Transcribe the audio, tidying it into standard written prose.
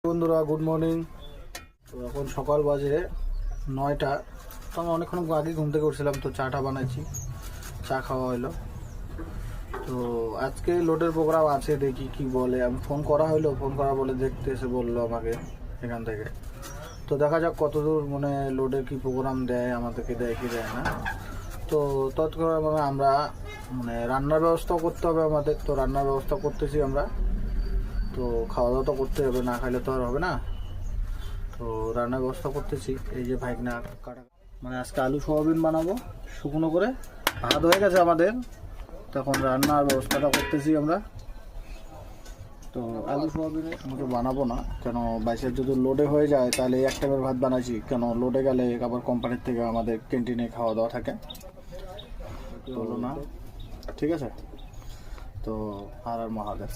বন্ধুরা good morning. তো এখন সকাল বাজে 9টা। তো আমি অনেকক্ষণ আগে ঘুম থেকে উঠছিলাম, তো চাটা বানাইছি, চা খাওয়া হলো। তো আজকে লোডের প্রোগ্রাম আছে, দেখি কি বলে। আমি ফোন করা হলো, ফোন করা বলে দেখতে এসে বললো আমাকে এখান থেকে। তো দেখা যাক কতদূর মানে লোডের কি প্রোগ্রাম দেয়, আমাদেরকে দেয় কি দেয় না। তো তৎক্ষণাৎ মানে আমরা মানে রান্নার ব্যবস্থাও করতে হবে আমাদের, তো রান্নার ব্যবস্থা করতেছি আমরা। তো খাওয়া দাওয়া তো করতে হবে, না খাইলে তো আর হবে না। তো রান্নার ব্যবস্থা করতেছি। এই যে ভাইগনা কাটা মানে আজকে আলু সোয়াবিন বানাবো শুকনো করে। ভাত হয়ে গেছে আমাদের, তখন রান্নার ব্যবস্থাটা করতেছি আমরা। তো আলু সোয়াবিনের মতো বানাবো না, কেন বাইসের যদি লোডে হয়ে যায় তাহলে এক টাইমের ভাত বানাইছি, কেন লোডে গেলে আবার কোম্পানির থেকে আমাদের ক্যান্টিনে খাওয়া দাওয়া থাকে, তো হলো না। ঠিক আছে, তো আর মহাদেব।